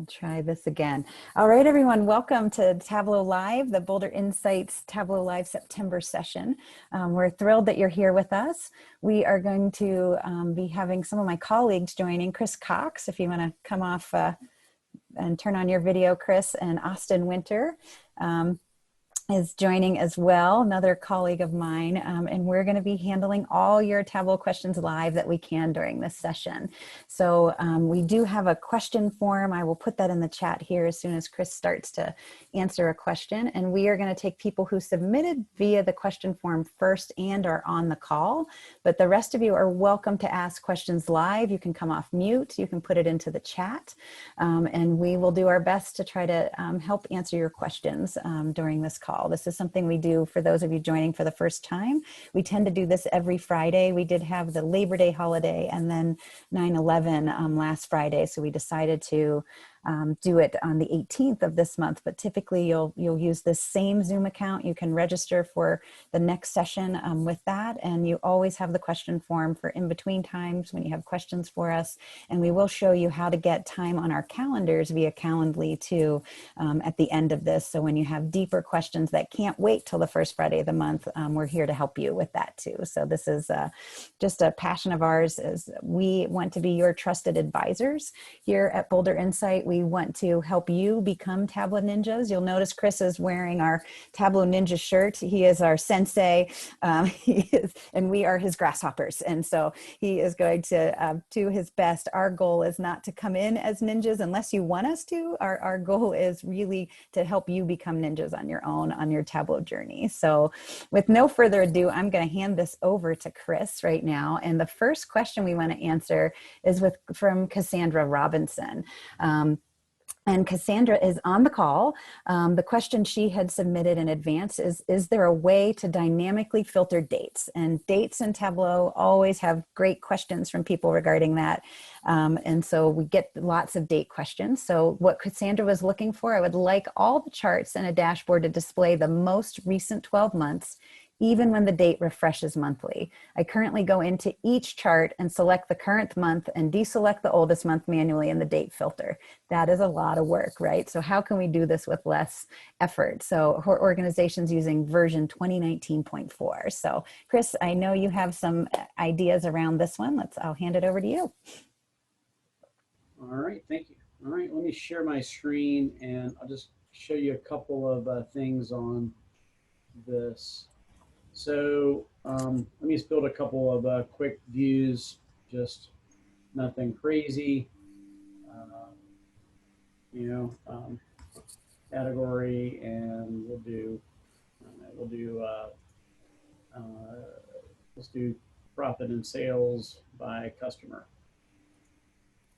try this again. All right, everyone, welcome to Tableau Live, the Boulder Insights Tableau Live September session. We're thrilled that you're here with us. We are going to be having some of my colleagues joining. Chris Cox, if you want to come off and turn on your video, Chris, and Austin Winter is joining as well, another colleague of mine, and we're going to be handling all your Tableau questions live that we can during this session. So we do have a question form. I will put that in the chat here as soon as Chris starts to answer a question, and we are going to take people who submitted via the question form first and are on the call, but the rest of you are welcome to ask questions live. You can come off mute, you can put it into the chat, and we will do our best to try to help answer your questions during this call. This is something we do for those of you joining for the first time. We tend to do this every Friday. We did have the Labor Day holiday and then 9/11 last Friday, so we decided to do it on the 18th of this month, but typically you'll use this same Zoom account. You can register for the next session with that, and you always have the question form for in between times when you have questions for us, and we will show you how to get time on our calendars via Calendly too at the end of this. So when you have deeper questions that can't wait till the first Friday of the month, we're here to help you with that too. So this is just a passion of ours, is we want to be your trusted advisors here at Boulder Insight. We want to help you become Tableau Ninjas. You'll notice Chris is wearing our Tableau Ninja shirt. He is our sensei, and we are his grasshoppers. And so he is going to do his best. Our goal is not to come in as ninjas unless you want us to. Our goal is really to help you become ninjas on your own, on your Tableau journey. So with no further ado, I'm going to hand this over to Chris right now. And the first question we want to answer is from Cassandra Robinson. And Cassandra is on the call. The question she had submitted in advance is there a way to dynamically filter dates? And dates in Tableau always have great questions from people regarding that. And so we get lots of date questions. So what Cassandra was looking for, I would like all the charts in a dashboard to display the most recent 12 months, even when the date refreshes monthly. I currently go into each chart and select the current month and deselect the oldest month manually in the date filter. That is a lot of work, right? So how can we do this with less effort? So her organization's using version 2019.4. So Chris, I know you have some ideas around this one. I'll hand it over to you. All right, thank you. All right, let me share my screen and I'll just show you a couple of things on this. So let me just build a couple of quick views, just nothing crazy, category, and let's do profit and sales by customer.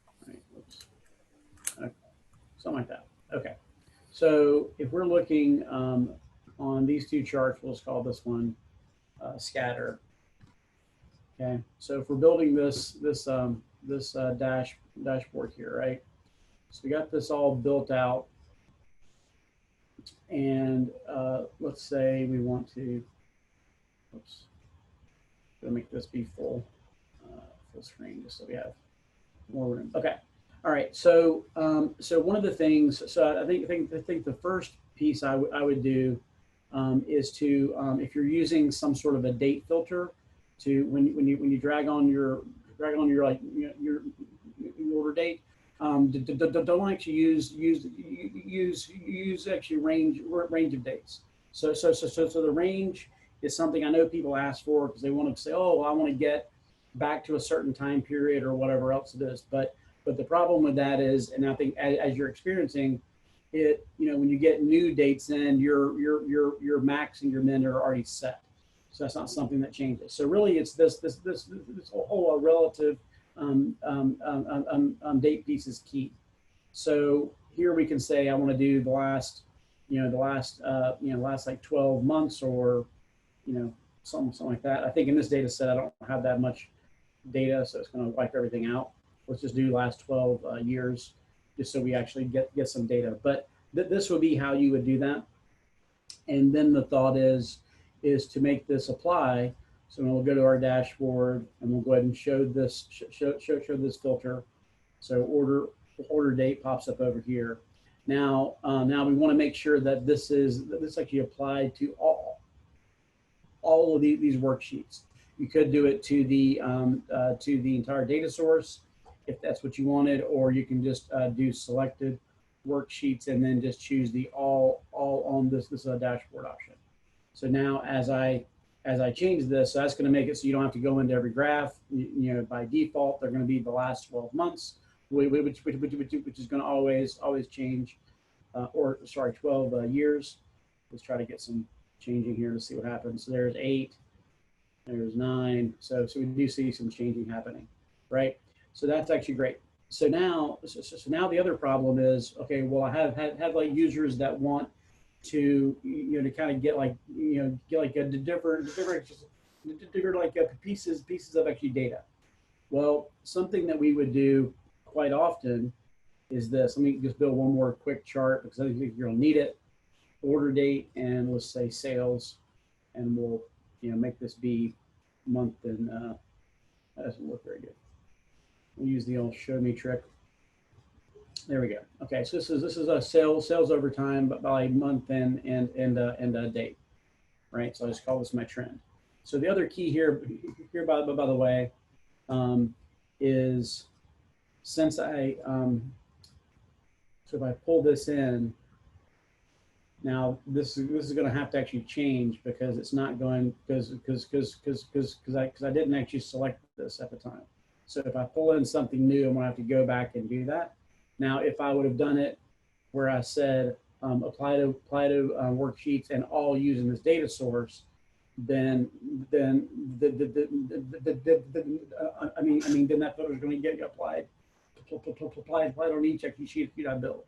All right, oops. Okay. Something like that. Okay, so if we're looking on these two charts, we'll just call this one scatter. Okay, so if we're building this dashboard here, right? So we got this all built out, and let's say we want to, oops, gonna make this be full screen just so we have more room. Okay, all right. So so one of the things, so I think the first piece I would do is to if you're using some sort of a date filter, to when you drag on your like your order date, don't actually use actually range of dates. So the range is something I know people ask for because they want to say, oh, well, I want to get back to a certain time period or whatever else it is. But the problem with that is, and I think as you're experiencing it, when you get new dates in, your max and your min are already set. So that's not something that changes. So really, it's this whole relative date piece is key. So here we can say I want to do the last like 12 months or something like that. I think in this data set I don't have that much data, so it's going to wipe everything out. Let's just do last 12 years, just so we actually get some data. But this would be how you would do that. And then the thought is to make this apply. So we'll go to our dashboard and we'll go ahead and show this filter. So order order date pops up over here. Now, now we want to make sure that this actually applied to all of these worksheets. You could do it to the entire data source if that's what you wanted, or you can just do selected worksheets and then just choose the all on this dashboard option. So now as I change this, so that's going to make it so you don't have to go into every graph. You know, by default, they're going to be the last 12 months, which is going to always change, or sorry, 12 years. Let's try to get some changing here to see what happens. So there's 8, there's 9. So we do see some changing happening, right? So that's actually great. So now the other problem is, okay, well, I have like users that want to, you know, to kind of get like, you know, get like a different like pieces of actually data. Well, something that we would do quite often is this. Let me just build one more quick chart because I think you're gonna need it. Order date, and let's say sales, and we'll, you know, make this be month, and that doesn't look very good. We'll use the old show me trick. There we go. Okay, so this is a sales over time, but by month and date, right? So I just call this my trend. So the other key here by the way, is since so if I pull this in. Now this is going to have to actually change because it's not going because I didn't actually select this at the time. So if I pull in something new, I'm going to have to go back and do that. Now, if I would have done it where I said apply to worksheets and all using this data source, then then that photo is going to get applied on each actually sheet I build.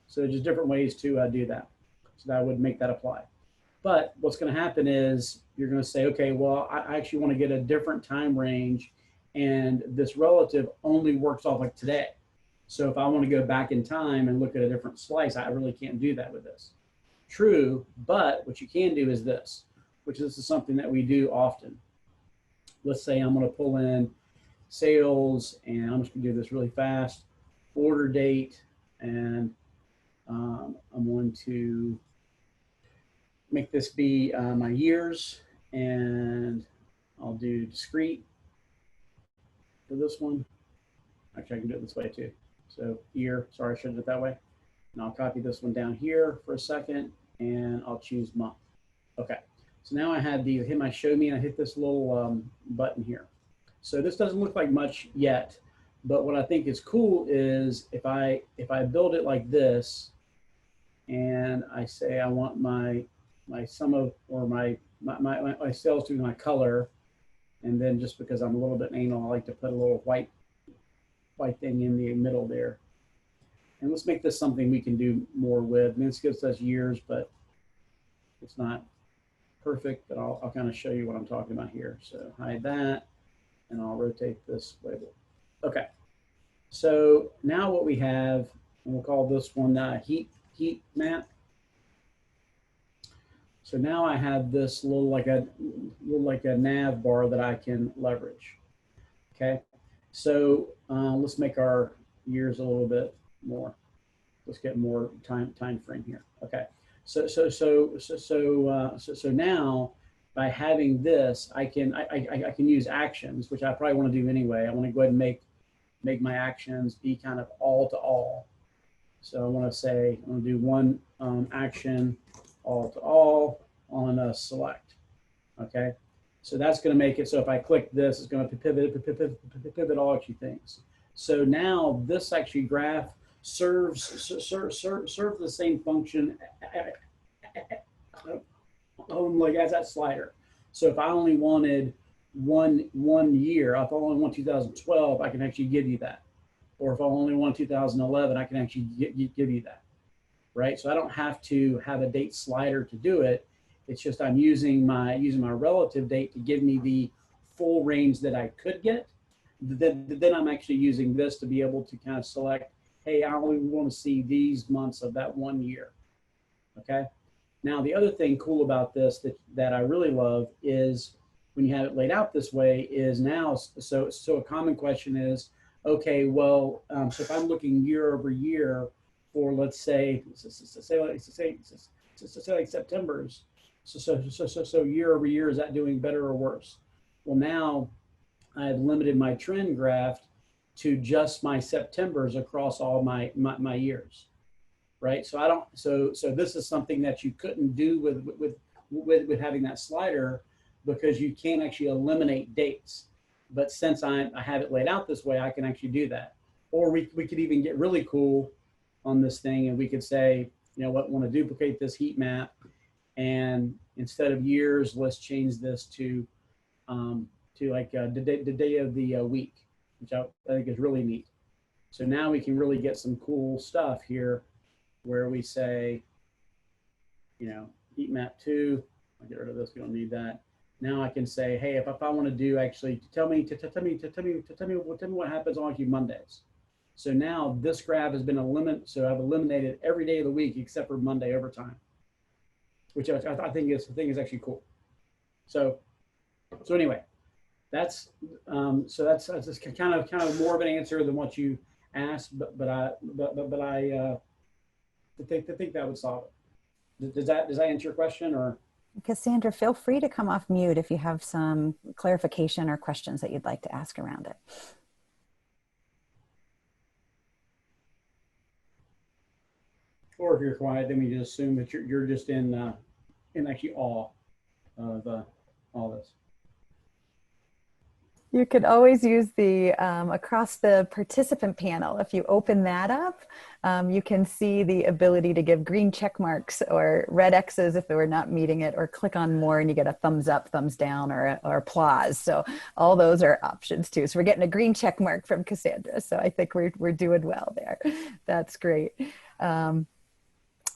So there's just different ways to do that. So that would make that apply. But what's going to happen is you're going to say, okay, well, I actually want to get a different time range, and this relative only works off like today. So if I want to go back in time and look at a different slice, I really can't do that with this. True, but what you can do is this, which is something that we do often. Let's say I'm going to pull in sales, and I'm just going to do this really fast, order date, and I'm going to make this be my years, and I'll do discrete for this one. Actually, I can do it this way too. So year, sorry, I should have did it that way. And I'll copy this one down here for a second, and I'll choose month. Okay, so now I had the hit my show me, and I hit this little button here. So this doesn't look like much yet, but what I think is cool is if I build it like this, and I say I want my sum of, or my sales to be my color, and then just because I'm a little bit anal, I like to put a little white thing in the middle there. And let's make this something we can do more with. I mean, this gives us years, but it's not perfect, but I'll kind of show you what I'm talking about here. So hide that, and I'll rotate this label. Okay, so now what we have, and we'll call this one heat map. So now I have this little like a nav bar that I can leverage. Okay, so let's make our years a little bit more. Let's get more time frame here. Okay, so now by having this, I can use actions, which I probably want to do anyway. I want to go ahead and make my actions be kind of all to all. So I want to say I'm going to do one action all to all on a select. Okay, so that's going to make it so if I click this, it's going to pivot all actually things. So now this actually graph serves the same function like as that slider. So if I only wanted one year, if I only want 2012, I can actually give you that. Or if I only want 2011, I can actually give you that, right? So I don't have to have a date slider to do it. It's just I'm using my relative date to give me the full range that I could get. Then I'm actually using this to be able to kind of select, hey, I only want to see these months of that 1 year, okay? Now, the other thing cool about this that I really love is when you have it laid out this way is now, so a common question is, okay, well, so if I'm looking year over year for, let's say, like September's, so year over year, is that doing better or worse? Well, now I've limited my trend graph to just my Septembers across all my years, right? So I don't, so this is something that you couldn't do with having that slider, because you can't actually eliminate dates. But since I have it laid out this way, I can actually do that. Or we could even get really cool on this thing, and we could say, you know what, want to duplicate this heat map, and instead of years, let's change this to like the day of the week, which I think is really neat. So now we can really get some cool stuff here, where we say, you know, heat map 2. I'll get rid of this. We don't need that. Now I can say, hey, if I want to do, actually, tell me what happens on actually Mondays. So now this graph has been eliminated. So I've eliminated every day of the week except for Monday overtime, which I think is actually cool. So anyway, that's that's just kind of more of an answer than what you asked, but I think that would solve it. Does that answer your question? Or Cassandra, feel free to come off mute if you have some clarification or questions that you'd like to ask around it. or if you're quiet, then we just assume that you're just in actually awe of all this. You could always use the across the participant panel. If you open that up, you can see the ability to give green check marks or red X's if they were not meeting it, or click on more and you get a thumbs up, thumbs down, or applause. So all those are options too. So we're getting a green check mark from Cassandra. So I think we're doing well there. That's great.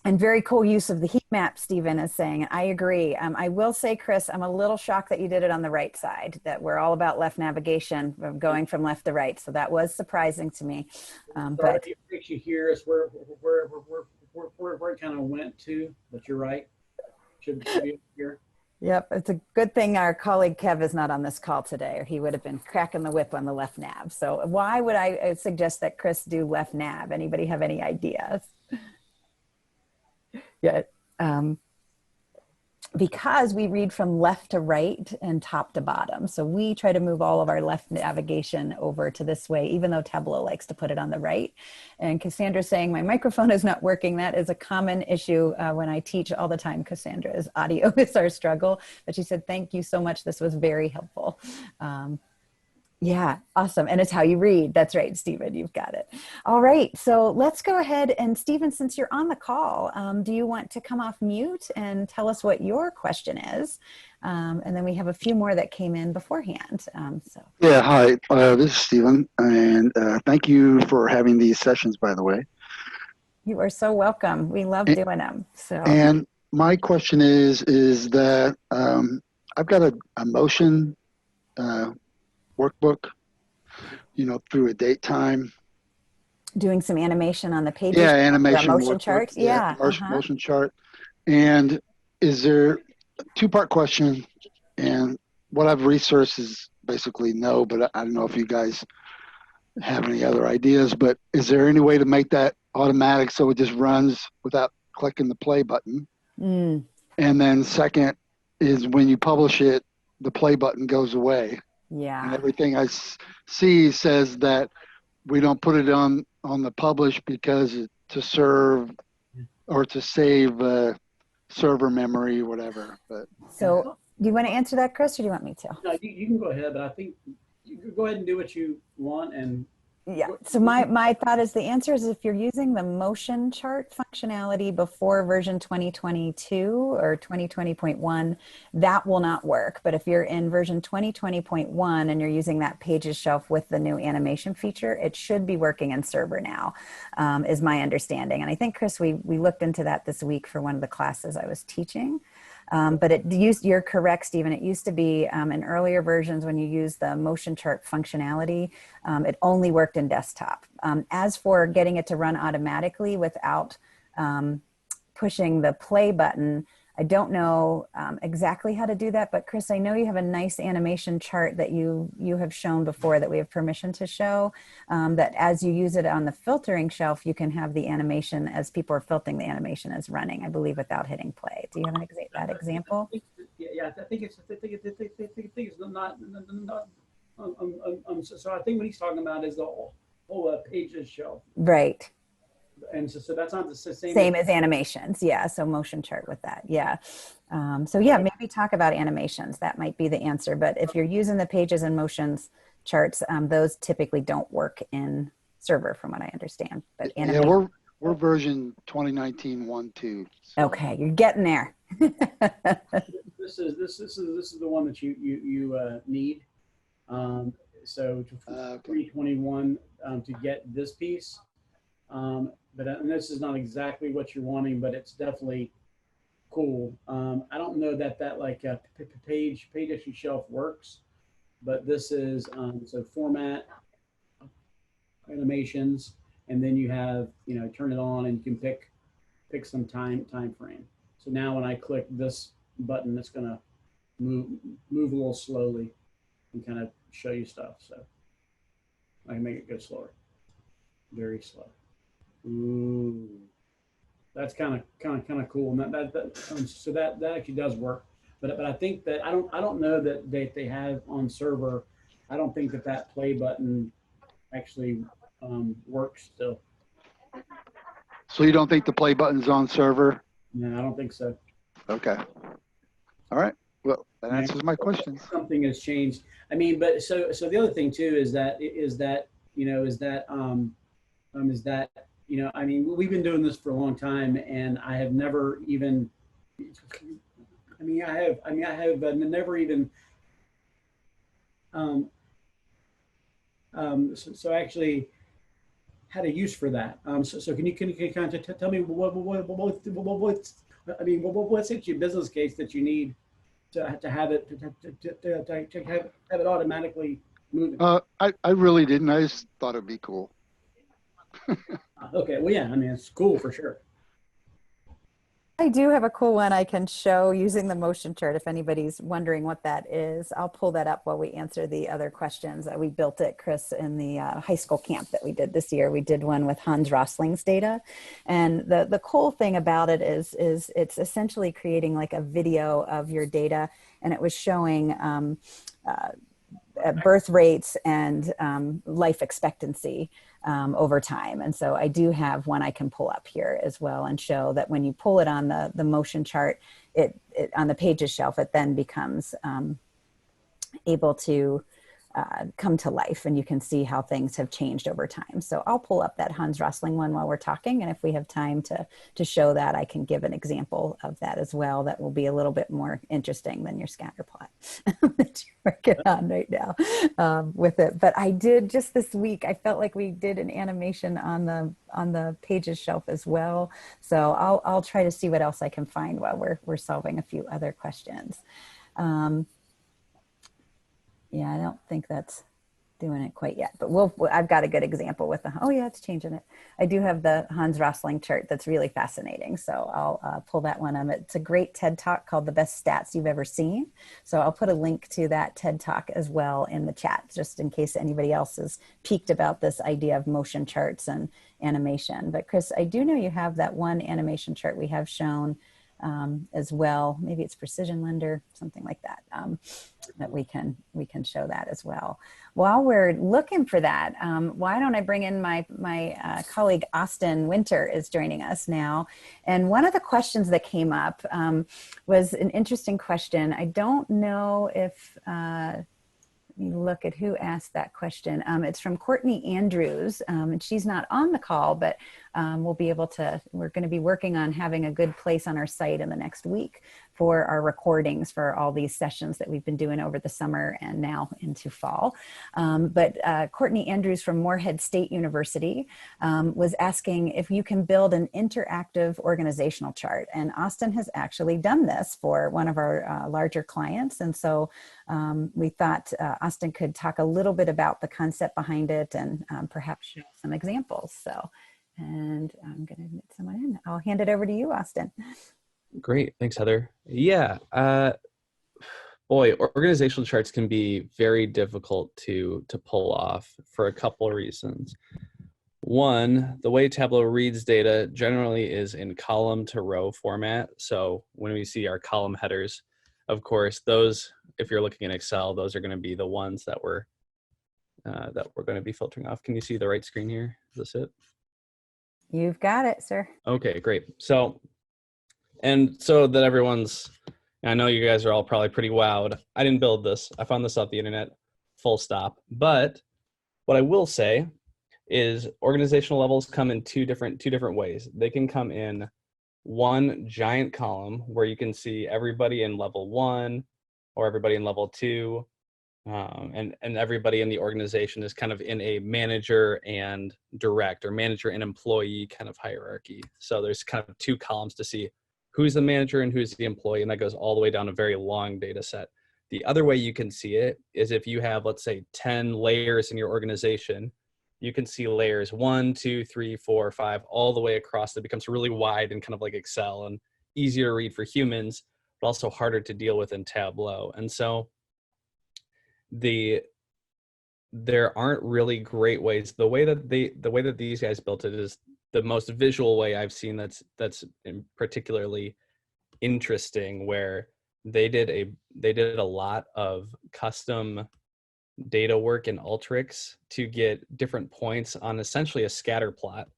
And very cool use of the heat map, Stephen is saying. I agree. I will say, Chris, I'm a little shocked that you did it on the right side, that we're all about left navigation, going from left to right. So that was surprising to me. But if you actually hear us where it kind of went to, but you're right. Should be here. Yep, it's a good thing our colleague Kev is not on this call today, or he would have been cracking the whip on the left nav. So why would I suggest that Chris do left nav? Anybody have any ideas? Yeah, because we read from left to right and top to bottom. So we try to move all of our left navigation over to this way, even though Tableau likes to put it on the right. And Cassandra's saying, my microphone is not working. That is a common issue when I teach all the time. Cassandra's audio is our struggle. But she said, thank you so much. This was very helpful. Yeah, awesome. And it's how you read. That's right, Stephen, you've got it. All right, so let's go ahead. And Stephen, since you're on the call, do you want to come off mute and tell us what your question is? And then we have a few more that came in beforehand. Yeah, hi, this is Stephen, and thank you for having these sessions, by the way. You are so welcome. We love doing them. And my question is that I've got a motion workbook, you know, through a date time. Doing some animation on the pages. Yeah, animation. Motion chart. Yeah. Motion chart. And is there a two-part question? And what I've researched is basically no, but I don't know if you guys have any other ideas, but is there any way to make that automatic so it just runs without clicking the play button? And then second is when you publish it, the play button goes away. Yeah. And everything I see says that we don't put it on the publish because to serve or to save server memory or whatever. But so do you want to answer that, Chris, or do you want me to? No, you can go ahead, but I think you can go ahead and do what you want. And yeah, so my thought is the answer is if you're using the motion chart functionality before version 2022 or 2020.1, that will not work. But if you're in version 2020.1 and you're using that pages shelf with the new animation feature, it should be working in server now, is my understanding. And I think, Chris, we looked into that this week for one of the classes I was teaching. But you're correct, Stephen. It used to be in earlier versions when you used the motion chart functionality, it only worked in desktop. As for getting it to run automatically without pushing the play button, I don't know exactly how to do that, but Chris, I know you have a nice animation chart that you have shown before that we have permission to show, that as you use it on the filtering shelf, you can have the animation as people are filtering the animation as running, I believe, without hitting play. Do you have that example? Yeah, I think it's not. So I think what he's talking about is the whole pages shelf, Right. and so that's not the Same as animations. Yeah. So motion chart with that. Yeah. So yeah, maybe talk about animations. That might be the answer. But if you're using the pages and motions charts, those typically don't work in server from what I understand. But yeah, we're version 2019 1.2. So. Okay. You're getting there. This is the one that you need. So 321 to get this piece. But and this is not exactly what you're wanting, but it's definitely cool. I don't know that like page issue shelf works, but this is so format, animations, and then you have, turn it on and you can pick some time frame. So now when I click this button, it's gonna move a little slowly and kind of show you stuff. So I can make it go slower, very slow. Ooh, that's kind of cool. And so that actually does work. But I think that I don't know that they have on server. I don't think that play button actually works still. So you don't think the play button's on server? No, I don't think so. Okay. All right. Well, that answers my questions. Something has changed. I mean, but so the other thing too is that I mean, we've been doing this for a long time, and I have never even. I have never even. So actually had a use for that. So can you kind of tell me what's your business case that you need to have it to have it automatically moving? I really didn't. I just thought it'd be cool. Okay, well, yeah, I mean, it's cool for sure. I do have a cool one I can show using the motion chart if anybody's wondering what that is. I'll pull that up while we answer the other questions. We built it, Chris, in the high school camp that we did this year. We did one with Hans Rosling's data. And the cool thing about it is it's essentially creating like a video of your data, and it was showing birth rates and life expectancy over time. And so I do have one I can pull up here as well and show that when you pull it on the motion chart, it on the pages shelf, it then becomes able to come to life, and you can see how things have changed over time. So I'll pull up that Hans Rosling one while we're talking, and if we have time to show that, I can give an example of that as well. That will be a little bit more interesting than your scatter plot that you're working on right now with it. But I did just this week, I felt like we did an animation on the pages shelf as well. So I'll try to see what else I can find while we're solving a few other questions. Yeah, I don't think that's doing it quite yet, but I've got a good example with oh yeah, it's changing it. I do have the Hans Rosling chart that's really fascinating. So I'll pull that one up. It's a great TED Talk called The Best Stats You've Ever Seen. So I'll put a link to that TED Talk as well in the chat, just in case anybody else is piqued about this idea of motion charts and animation. But Chris, I do know you have that one animation chart we have shown as well. Maybe it's Precision Lender, something like that, that we can show that as well. While we're looking for that, why don't I bring in my colleague Austin Winter is joining us now. And one of the questions that came up was an interesting question. I don't know if, let me look at who asked that question. It's from Courtney Andrews, and she's not on the call, but we're going to be working on having a good place on our site in the next week for our recordings for all these sessions that we've been doing over the summer and now into fall. But Courtney Andrews from Morehead State University was asking if you can build an interactive organizational chart. And Austin has actually done this for one of our larger clients. And so we thought Austin could talk a little bit about the concept behind it and perhaps show some examples. So, and I'm going to admit someone in. I'll hand it over to you, Austin. Great. Thanks, Heather. Yeah. Boy, organizational charts can be very difficult to pull off for a couple of reasons. One, the way Tableau reads data generally is in column to row format. So when we see our column headers, of course, those, if you're looking in Excel, those are going to be the ones that we're going to be filtering off. Can you see the right screen here? Is this it? You've got it, sir. Okay, great. So that everyone's, I know you guys are all probably pretty wowed. I didn't build this. I found this off the internet, full stop. But what I will say is organizational levels come in two different ways. They can come in one giant column where you can see everybody in level 1 or everybody in level 2, and everybody in the organization is kind of in a manager and direct or manager and employee kind of hierarchy. So there's kind of two columns to see who's the manager and who's the employee, and that goes all the way down a very long data set. The other way you can see it is if you have, let's say, 10 layers in your organization, you can see layers 1, 2, 3, 4, 5, all the way across. It becomes really wide and kind of like Excel and easier to read for humans, but also harder to deal with in Tableau. And so there aren't really great ways. The way that these guys built it is the most visual way I've seen that's particularly interesting, where they did a lot of custom data work in Alteryx to get different points on essentially a scatter plot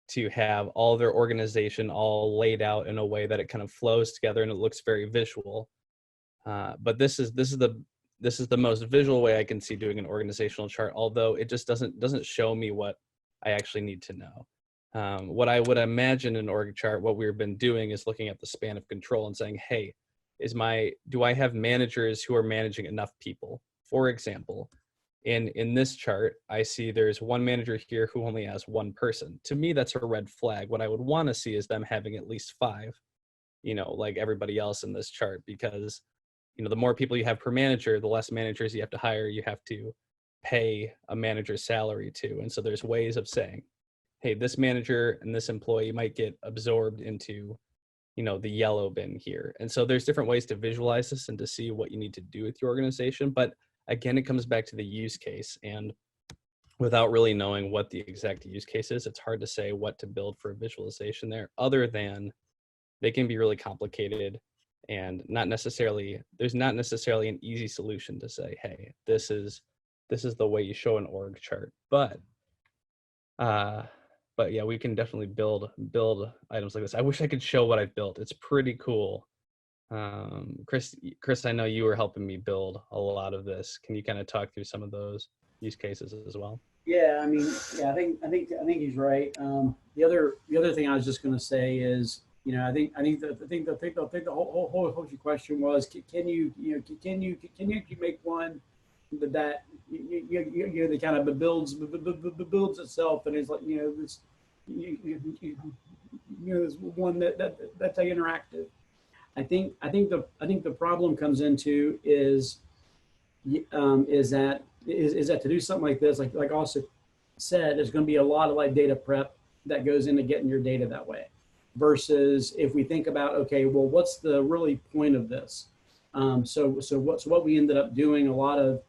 to have all their organization all laid out in a way that it kind of flows together and it looks very visual. But this is the most visual way I can see doing an organizational chart, although it just doesn't show me what I actually need to know. What I would imagine in an org chart, what we've been doing is looking at the span of control and saying, hey, do I have managers who are managing enough people? For example, in this chart, I see there's one manager here who only has one person. To me, that's a red flag. What I would want to see is them having at least 5, like everybody else in this chart, because, the more people you have per manager, the less managers you have to hire, you have to pay a manager's salary to. And so there's ways of saying, hey, this manager and this employee might get absorbed into, the yellow bin here. And so there's different ways to visualize this and to see what you need to do with your organization. But again, it comes back to the use case. And without really knowing what the exact use case is, it's hard to say what to build for a visualization there, other than they can be really complicated and there's not necessarily an easy solution to say, hey, this is the way you show an org chart. But yeah, we can definitely build items like this. I wish I could show what I've built. It's pretty cool. Chris, I know you were helping me build a lot of this. Can you kind of talk through some of those use cases as well? Yeah, I mean, yeah, I think he's right. The other thing I was just going to say is, I think the whole question was, can you make one that that kind of builds itself, and is like, this this one that's interactive. I think the problem comes into is that to do something like this, like also said, there's going to be a lot of like data prep that goes into getting your data that way, versus if we think about, okay, well, what's the really point of this? So what we ended up doing, a lot of,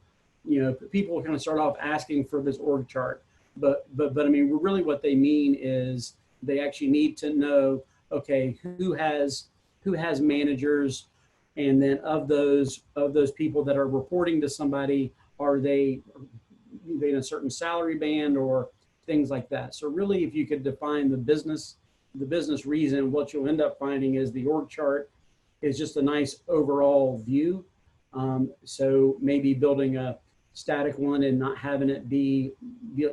people kind of start off asking for this org chart, but I mean, really what they mean is they actually need to know, okay, who has managers, and then of those people that are reporting to somebody, are they in a certain salary band or things like that. So really, if you could define the business reason, what you'll end up finding is the org chart is just a nice overall view. So maybe building a static one and not having it be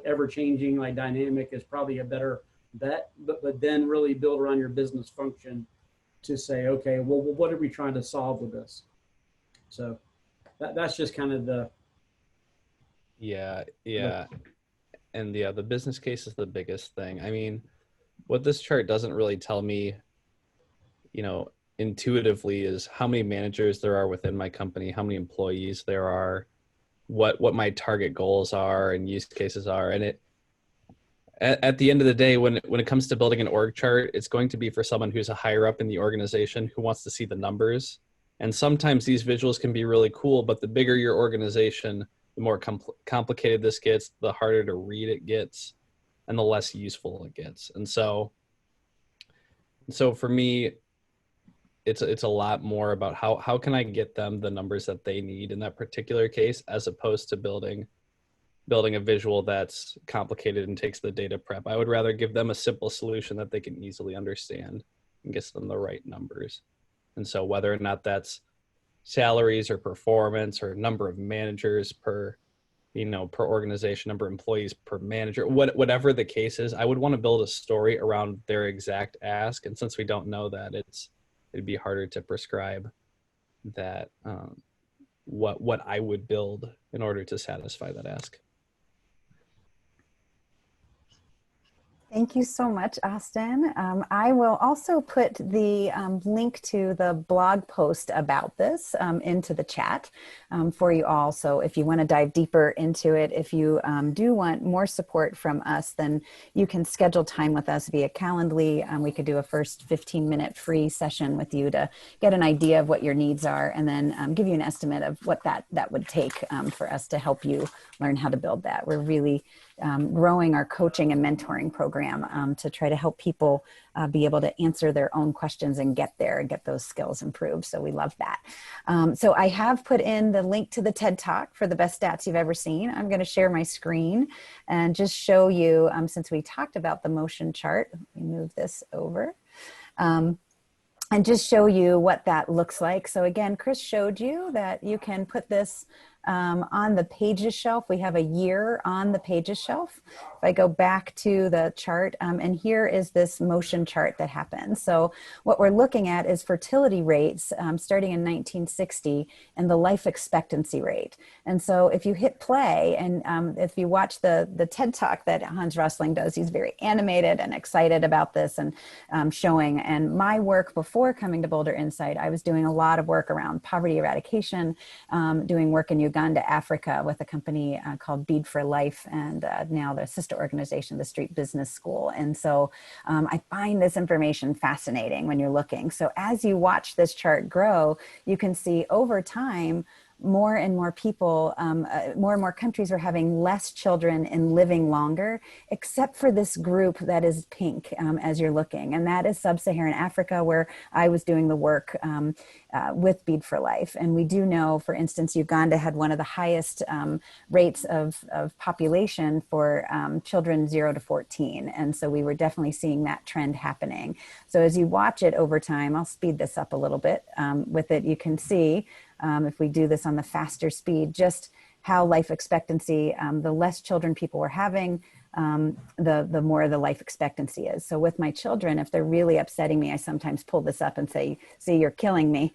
ever changing, like dynamic, is probably a better bet. But then really build around your business function to say, okay, well, what are we trying to solve with this? So that's just kind of the And the business case is the biggest thing. I mean, what this chart doesn't really tell me, intuitively, is how many managers there are within my company, how many employees there are, what my target goals are and use cases are. And at the end of the day, when it comes to building an org chart, it's going to be for someone who's a higher up in the organization who wants to see the numbers. And sometimes these visuals can be really cool, but the bigger your organization, the more complicated this gets, the harder to read it gets, and the less useful it gets. And so for me, it's a lot more about how can I get them the numbers that they need in that particular case, as opposed to building a visual that's complicated and takes the data prep. I would rather give them a simple solution that they can easily understand and gets them the right numbers. And so whether or not that's salaries or performance or number of managers per organization, number of employees per manager, whatever the case is, I would want to build a story around their exact ask. And since we don't know that, it'd be harder to prescribe that what I would build in order to satisfy that ask. Thank you so much, Austin. I will also put the link to the blog post about this into the chat for you all. So if you want to dive deeper into it, if you do want more support from us, then you can schedule time with us via Calendly. We could do a first 15-minute free session with you to get an idea of what your needs are, and then give you an estimate of what that would take for us to help you learn how to build that. We're really growing our coaching and mentoring program to try to help people be able to answer their own questions and get there and get those skills improved. So we love that. So I have put in the link to the TED Talk for the best stats you've ever seen. I'm going to share my screen and just show you, since we talked about the motion chart, let me move this over. And just show you what that looks like. So again, Chris showed you that you can put this on the pages shelf. We have a year on the pages shelf. If I go back to the chart, and here is this motion chart that happens. So what we're looking at is fertility rates starting in 1960 and the life expectancy rate. And so if you hit play and if you watch the TED Talk that Hans Rosling does, he's very animated and excited about this and showing. And my work before coming to Boulder Insight, I was doing a lot of work around poverty eradication, doing work in Uganda, Africa with a company called Bead for Life, and now the sister organization, the Street Business School. And so I find this information fascinating when you're looking. So as you watch this chart grow, you can see over time, more and more people, more and more countries are having less children and living longer, except for this group that is pink as you're looking. And that is Sub-Saharan Africa, where I was doing the work with Bead for Life. And we do know, for instance, Uganda had one of the highest rates of population for children 0 to 14. And so we were definitely seeing that trend happening. So as you watch it over time, I'll speed this up a little bit. With it, you can see, if we do this on the faster speed, just how life expectancy, the less children people were having, the more the life expectancy is. So with my children, if they're really upsetting me, I sometimes pull this up and say, see, you're killing me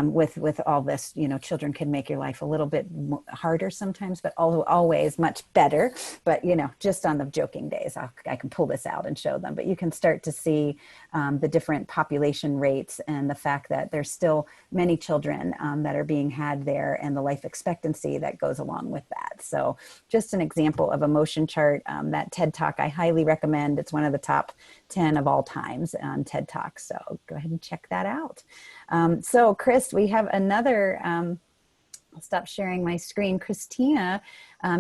with all this. You know, children can make your life a little bit harder sometimes, but always much better. But, you know, just on the joking days, I can pull this out and show them. But you can start to see the different population rates and the fact that there's still many children that are being had there, and the life expectancy that goes along with that. So just an example of a motion chart. That TED Talk I highly recommend. It's one of the top 10 of all times on TED Talk. So go ahead and check that out. So Chris, we have another, I'll stop sharing my screen. Christina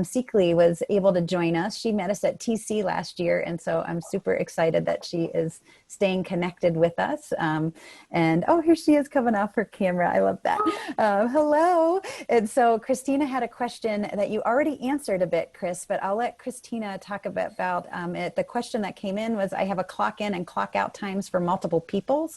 Seekley was able to join us. She met us at TC last year, and so I'm super excited that she is staying connected with us. And oh, here she is coming off her camera. I love that. Hello. And so Christina had a question that you already answered a bit, Chris, but I'll let Christina talk about it. The question that came in was, I have a clock in and clock out times for multiple people,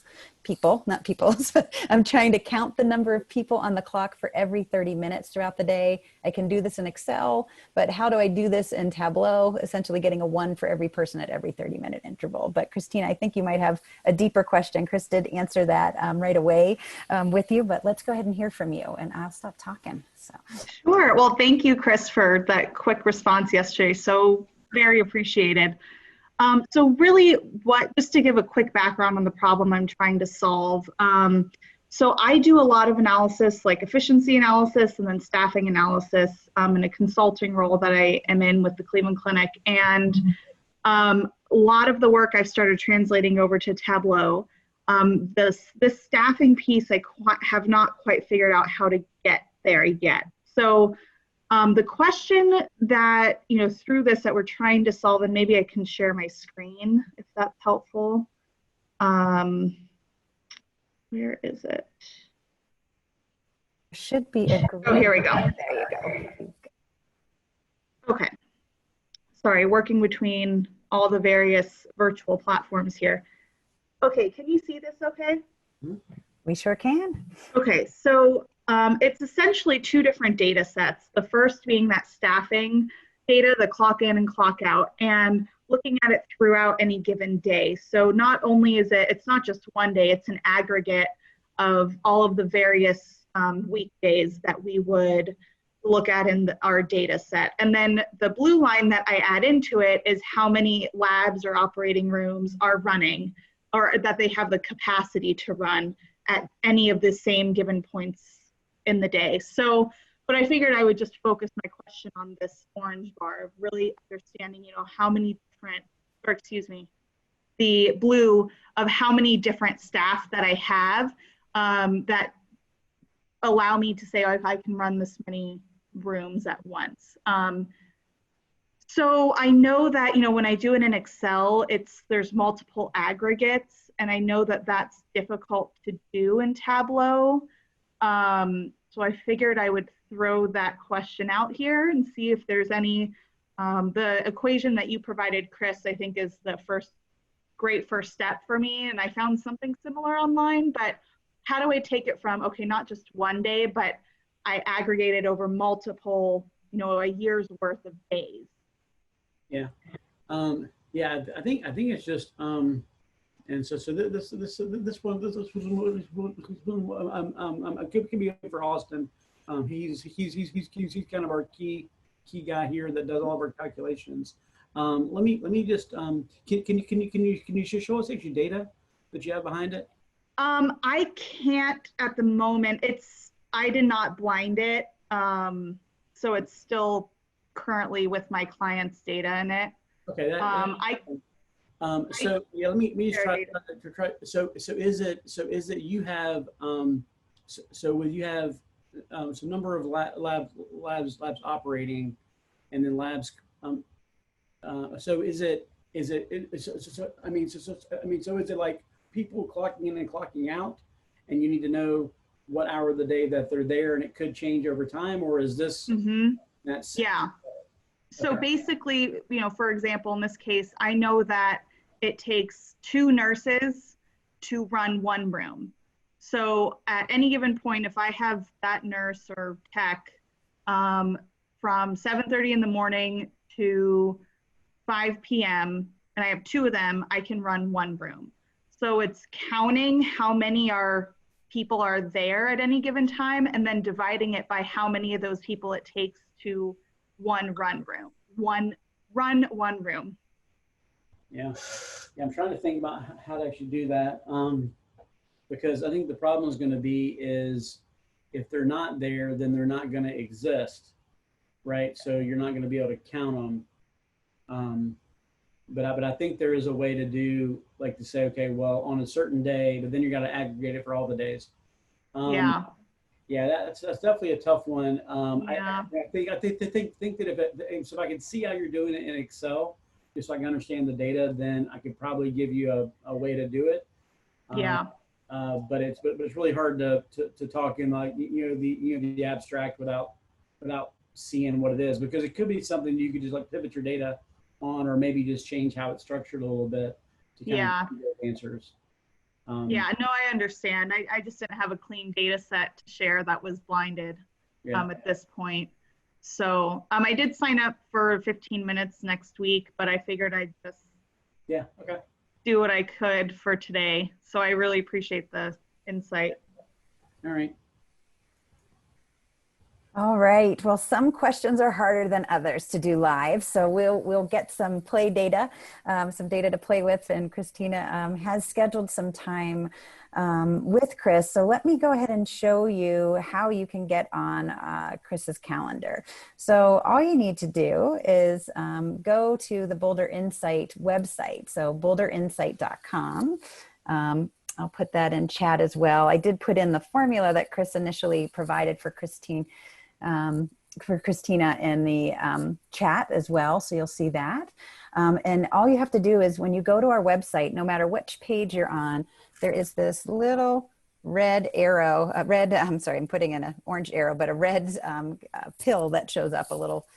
not peoples, but I'm trying to count the number of people on the clock for every 30 minutes throughout the day. I can do this in Excel, but how do I do this in Tableau? Essentially getting a 1 for every person at every 30-minute interval. But Christina, I think you might have a deeper question. Chris did answer that right away with you, but let's go ahead and hear from you, and I'll stop talking. So. Sure. Well, thank you, Chris, for that quick response yesterday. So very appreciated. So really, just to give a quick background on the problem I'm trying to solve. So I do a lot of analysis, like efficiency analysis and then staffing analysis in a consulting role that I am in with the Cleveland Clinic. And A lot of the work I've started translating over to Tableau. This staffing piece, I have not quite figured out how to get there yet. So the question that, through this that we're trying to solve, and maybe I can share my screen if that's helpful. Where is it? Should be a Oh, here we go. There you go. Okay. Sorry, working between all the various virtual platforms here. Okay, can you see this okay? We sure can. Okay, so it's essentially two different data sets. The first being that staffing data, the clock in and clock out, and looking at it throughout any given day. So not only is it's not just one day, it's an aggregate of all of the various weekdays that we would look at in our data set. And then the blue line that I add into it is how many labs or operating rooms are running, or that they have the capacity to run at any of the same given points in the day. So, but I figured I would just focus my question on this orange bar of really understanding, how many different, or excuse me, the blue of how many different staff that I have that allow me to say, oh, if I can run this many rooms at once. So I know that, when I do it in Excel, there's multiple aggregates, and I know that that's difficult to do in Tableau. So I figured I would throw that question out here and see if there's any, the equation that you provided, Chris, I think is the great first step for me. And I found something similar online, but how do I take it from, okay, not just one day, but I aggregate it over multiple, a year's worth of days? Yeah. Yeah, I think it's just and so this one could be for Austin. He's kind of our key guy here that does all of our calculations. Let me just can you show us actually data that you have behind it? I can't at the moment. I did not blind it, so it's still currently with my client's data in it. Okay. So yeah, let me just try to try. So is it you have so will you have some number of labs operating, and then labs so is it I mean is it like people clocking in and clocking out, and you need to know what hour of the day that they're there, and it could change over time, or is this that's yeah. So basically, for example, in this case, I know that it takes 2 nurses to run 1 room. So at any given point, if I have that nurse or tech from 7:30 in the morning to 5 p.m., and I have 2 of them, I can run 1 room. So it's counting how many people are there at any given time, and then dividing it by how many of those people it takes to one run one room. Yeah, I'm trying to think about how to actually do that, because I think the problem is going to be is if they're not there, then they're not going to exist, right? So you're not going to be able to count them. But I think there is a way to do, like, to say, okay, well, on a certain day, but then you got to aggregate it for all the days. Yeah, that's definitely a tough one. Yeah. I think that if I could see how you're doing it in Excel, just so I can understand the data, then I could probably give you a way to do it. But it's really hard to talk in, like, the abstract without seeing what it is, because it could be something you could just like pivot your data on, or maybe just change how it's structured a little bit to kind of get answers. Yeah, no, I understand. I just didn't have a clean data set to share that was blinded at this point. So I did sign up for 15 minutes next week, but I figured I'd just do what I could for today. So I really appreciate the insight. All right. All right. Well, some questions are harder than others to do live, so we'll get some play data, some data to play with. And Christina has scheduled some time with Chris. So let me go ahead and show you how you can get on Chris's calendar. So all you need to do is go to the Boulder Insight website. So boulderinsight.com. I'll put that in chat as well. I did put in the formula that Chris initially provided for Christina in the chat as well. So you'll see that. And all you have to do is when you go to our website, no matter which page you're on, there is this little red arrow, I'm sorry, I'm putting in an orange arrow, but a red pill that shows up, a little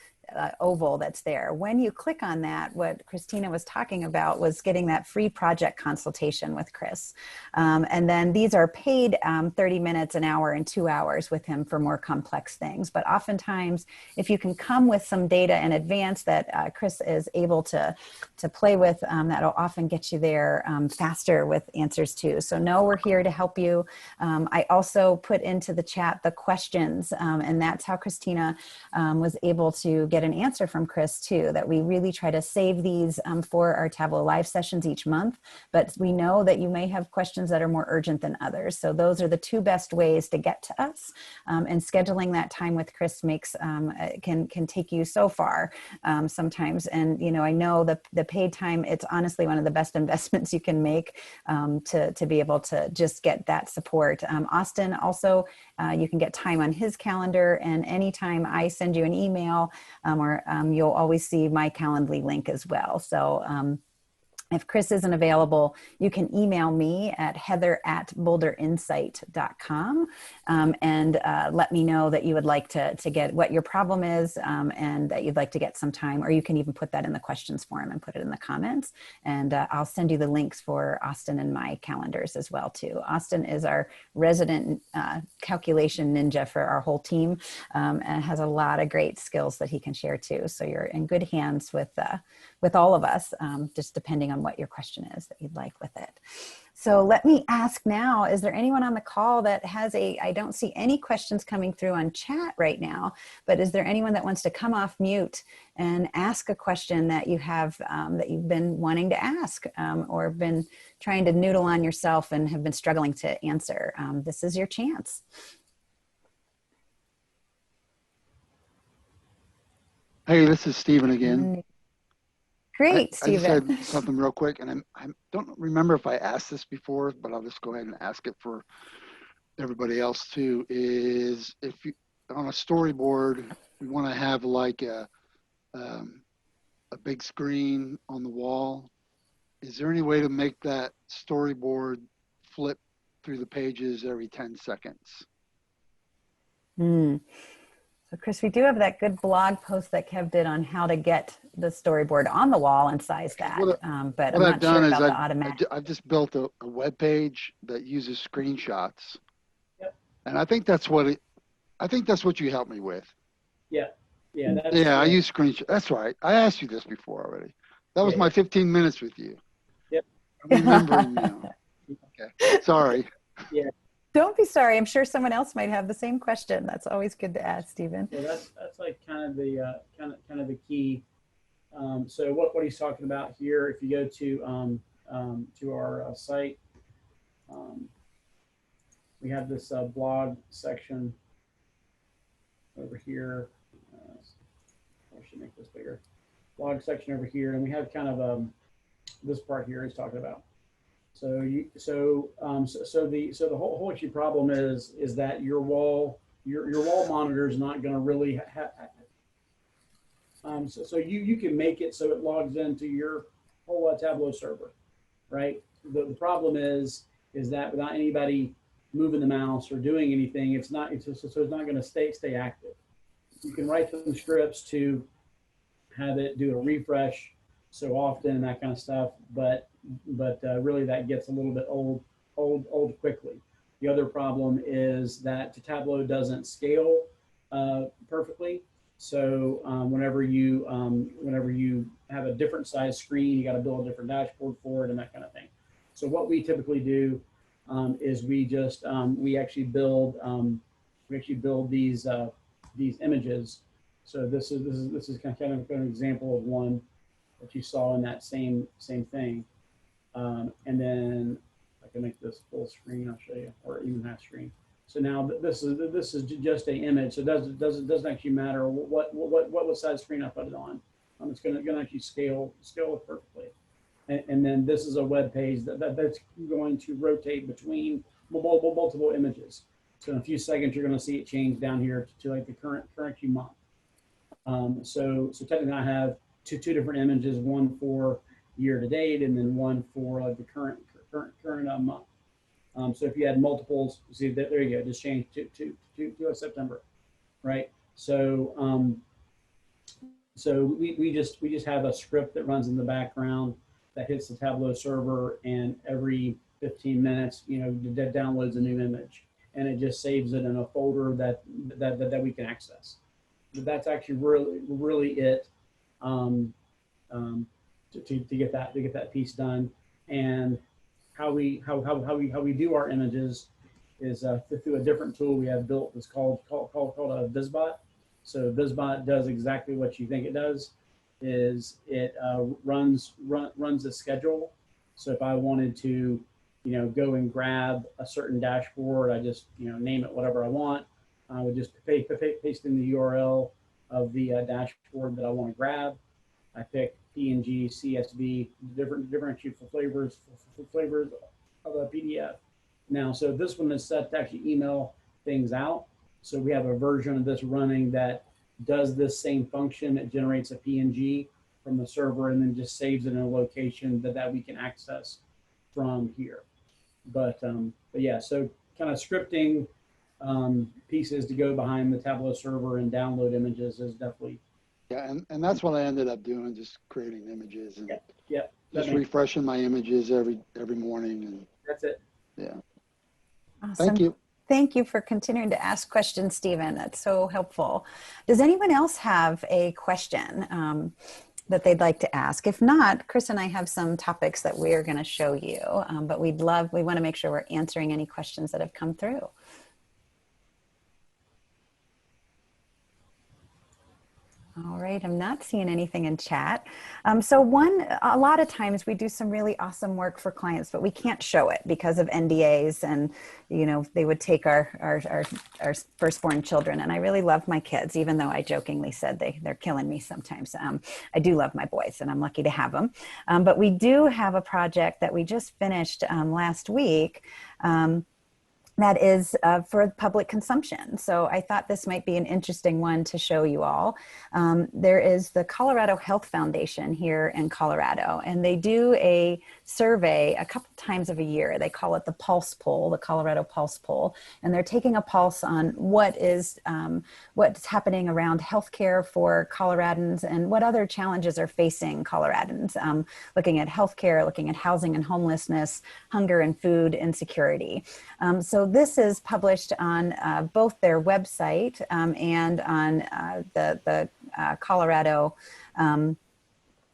oval that's there. When you click on that, what Christina was talking about was getting that free project consultation with Chris. And then these are paid 30 minutes, an hour, and 2 hours with him for more complex things. But oftentimes, if you can come with some data in advance that Chris is able to play with, that'll often get you there faster with answers too. So no, we're here to help you. I also put into the chat the questions, and that's how Christina was able to get an answer from Chris too, that we really try to save these for our Tableau Live sessions each month, but we know that you may have questions that are more urgent than others. So those are the two best ways to get to us, and scheduling that time with Chris makes, can take you so far sometimes. And, you know, I know the paid time, it's honestly one of the best investments you can make to be able to just get that support. Austin also, you can get time on his calendar, and anytime I send you an email, or you'll always see my Calendly link as well. So if Chris isn't available, you can email me at heather@boulderinsight.com and let me know that you would like to get what your problem is, and that you'd like to get some time, or you can even put that in the questions form and put it in the comments. And I'll send you the links for Austin and my calendars as well too. Austin is our resident calculation ninja for our whole team, and has a lot of great skills that he can share too. So you're in good hands with all of us, just depending on what your question is that you'd like with it. So let me ask now, is there anyone on the call that has I don't see any questions coming through on chat right now, but is there anyone that wants to come off mute and ask a question that you have, that you've been wanting to ask, or been trying to noodle on yourself and have been struggling to answer? This is your chance. Hey, this is Stephen again. Great, I just Stephen. had something real quick, and I don't remember if I asked this before, but I'll just go ahead and ask it for everybody else too. Is if you on a storyboard, we want to have like a big screen on the wall. Is there any way to make that storyboard flip through the pages every 10 seconds? So Chris, we do have that good blog post that Kev did on how to get the storyboard on the wall and size that, but I'm not sure about the automatic. I've just built a web page that uses screenshots. Yep. And I think that's what you helped me with. Yeah. I use screenshots. That's right. I asked you this before already. That was my 15 minutes with you. Yep. I'm remembering now. Okay. Sorry. Yeah. Don't be sorry. I'm sure someone else might have the same question. That's always good to ask, Stephen. Yeah, that's like kind of the key. So what he's talking about here, if you go to our site, we have this blog section over here. I should make this bigger. Blog section over here, and we have kind of this part here he's talking about. So the whole issue problem is that your wall monitor is not going to really so you can make it so it logs into your whole Tableau server, right? The problem is that without anybody moving the mouse or doing anything, it's not going to stay active. You can write some scripts to have it do a refresh so often and that kind of stuff, but really that gets a little bit old quickly. The other problem is that the Tableau doesn't scale perfectly. So whenever you have a different size screen, you got to build a different dashboard for it and that kind of thing. So what we typically do is we actually build these these images. So this is kind of an example of one that you saw in that same thing. And then I can make this full screen. I'll show you, or even half screen. So now this is just an image. So it doesn't actually matter what size screen I put it on. It's going to actually scale it perfectly. And then this is a web page that's going to rotate between multiple images. So in a few seconds, you're going to see it change down here to like the current month. So technically, I have two different images, one for year to date, and then one for the current month. So if you had multiples, see that there you go, just change to September, right? So so we just have a script that runs in the background that hits the Tableau server, and every 15 minutes, that downloads a new image, and it just saves it in a folder that we can access. But that's actually really it to get that piece done. And how we do our images is through a different tool we have built. It's called a BizBot. So BizBot does exactly what you think it does. Is it runs a schedule. So if I wanted to, go and grab a certain dashboard, I just name it whatever I want. I would just paste in the URL of the dashboard that I want to grab. I pick PNG, CSV, different flavors of a PDF. Now, so this one is set to actually email things out. So we have a version of this running that does this same function. It generates a PNG from the server and then just saves it in a location that we can access from here. But yeah, so kind of scripting pieces to go behind the Tableau server and download images is definitely. Yeah, and that's what I ended up doing, just creating images and just refreshing my images every morning. And that's it. Yeah. Awesome. Thank you. Thank you for continuing to ask questions, Stephen. That's so helpful. Does anyone else have a question that they'd like to ask? If not, Chris and I have some topics that we're going to show you, but we want to make sure we're answering any questions that have come through. All right, I'm not seeing anything in chat. So a lot of times we do some really awesome work for clients, but we can't show it because of NDAs, and they would take our firstborn children. And I really love my kids, even though I jokingly said they're killing me sometimes. I do love my boys, and I'm lucky to have them. But we do have a project that we just finished last week. That is for public consumption. So I thought this might be an interesting one to show you all. There is the Colorado Health Foundation here in Colorado, and they do a survey a couple times of a year. They call it the Pulse Poll, the Colorado Pulse Poll, and they're taking a pulse on what's happening around healthcare for Coloradans and what other challenges are facing Coloradans, looking at healthcare, looking at housing and homelessness, hunger and food insecurity. So this is published on both their website and on the Colorado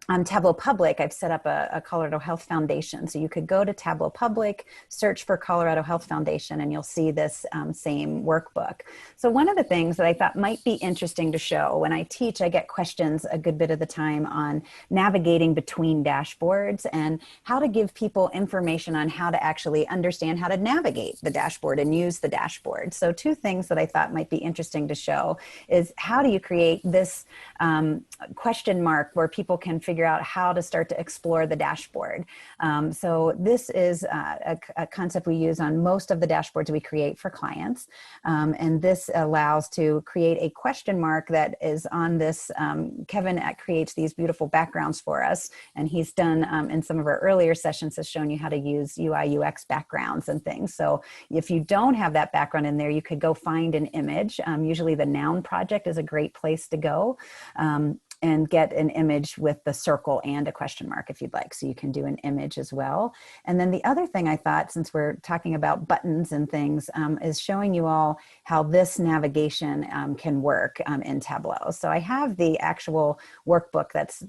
on Tableau Public. I've set up a Colorado Health Foundation. So you could go to Tableau Public, search for Colorado Health Foundation, and you'll see this same workbook. So one of the things that I thought might be interesting to show, when I teach, I get questions a good bit of the time on navigating between dashboards and how to give people information on how to actually understand how to navigate the dashboard and use the dashboard. So two things that I thought might be interesting to show is how do you create this question mark where people can figure out how to start to explore the dashboard. So this is a concept we use on most of the dashboards we create for clients. And this allows to create a question mark that is on this. Kevin creates these beautiful backgrounds for us. And he's done in some of our earlier sessions has shown you how to use UI, UX backgrounds and things. So if you don't have that background in there, you could go find an image. Usually the Noun project is a great place to go. And get an image with the circle and a question mark if you'd like. So you can do an image as well. And then the other thing I thought, since we're talking about buttons and things, is showing you all how this navigation can work in Tableau. So I have the actual workbook that's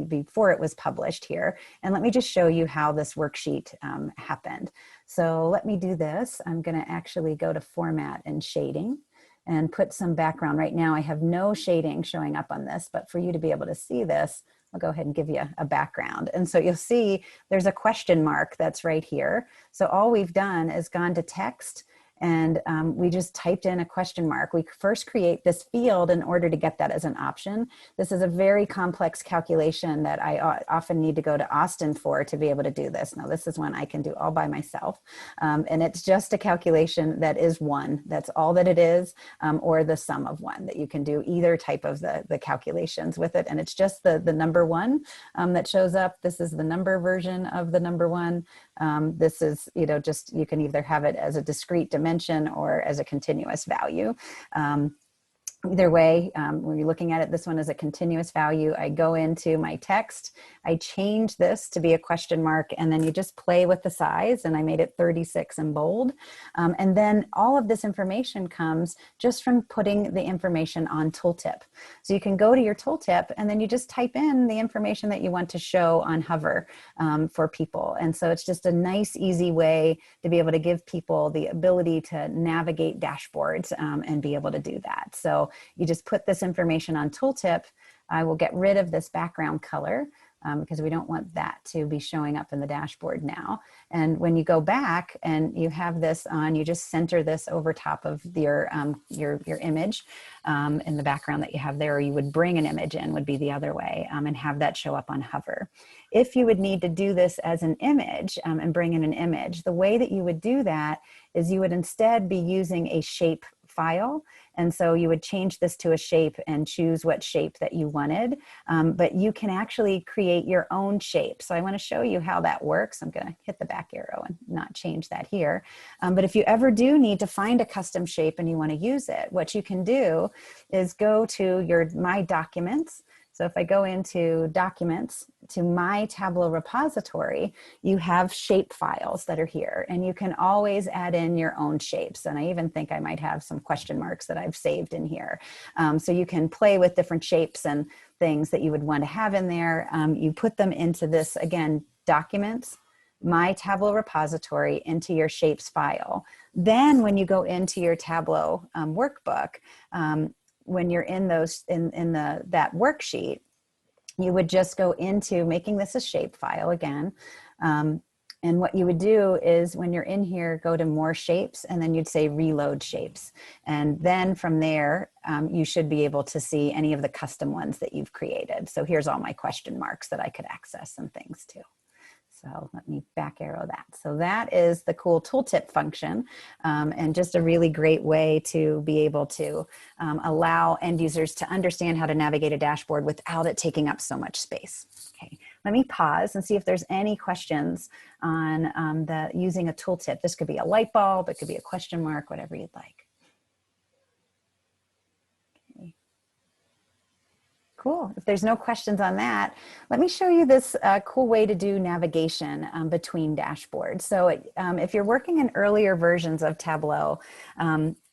before it was published here. And let me just show you how this worksheet happened. So let me do this. I'm going to actually go to Format and Shading. and put some background. Right now I have no shading showing up on this, but for you to be able to see this, I'll go ahead and give you a background. And so you'll see there's a question mark that's right here. So all we've done is gone to text, and we just typed in a question mark. We first create this field in order to get that as an option. This is a very complex calculation that I often need to go to Austin for to be able to do this. Now, this is one I can do all by myself. And it's just a calculation that is one. That's all that it is, or the sum of one, that you can do either type of the calculations with it. And it's just the number one that shows up. This is the number version of the number one. This is, just, you can either have it as a discrete dimension or as a continuous value. Either way, when you're looking at it, this one is a continuous value. I go into my text, I change this to be a question mark, and then you just play with the size, and I made it 36 in bold. And then all of this information comes just from putting the information on tooltip. So you can go to your tooltip, and then you just type in the information that you want to show on hover for people. And so it's just a nice, easy way to be able to give people the ability to navigate dashboards and be able to do that. So you just put this information on tooltip. I will get rid of this background color because we don't want that to be showing up in the dashboard now. And when you go back and you have this on, you just center this over top of your image in the background that you have there, or you would bring an image in, would be the other way, and have that show up on hover. If you would need to do this as an image and bring in an image, the way that you would do that is you would instead be using a shape file. And so you would change this to a shape and choose what shape that you wanted. But you can actually create your own shape. So I want to show you how that works. I'm going to hit the back arrow and not change that here. But if you ever do need to find a custom shape and you want to use it, what you can do is go to your My Documents. So if I go into Documents to My Tableau repository, you have shape files that are here, and you can always add in your own shapes. And I even think I might have some question marks that I've saved in here. So you can play with different shapes and things that you would want to have in there. You put them into this, again, Documents, My Tableau repository, into your shapes file. Then when you go into your Tableau workbook, when you're in those that worksheet, you would just go into making this a shape file again. And what you would do is when you're in here, go to more shapes, and then you'd say reload shapes. And then from there, you should be able to see any of the custom ones that you've created. So here's all my question marks that I could access and things too. So let me back arrow that. So that is the cool tooltip function, and just a really great way to be able to allow end users to understand how to navigate a dashboard without it taking up so much space. Okay, let me pause and see if there's any questions on using a tooltip. This could be a light bulb, it could be a question mark, whatever you'd like. Cool. If there's no questions on that, let me show you this cool way to do navigation between dashboards. So if you're working in earlier versions of Tableau,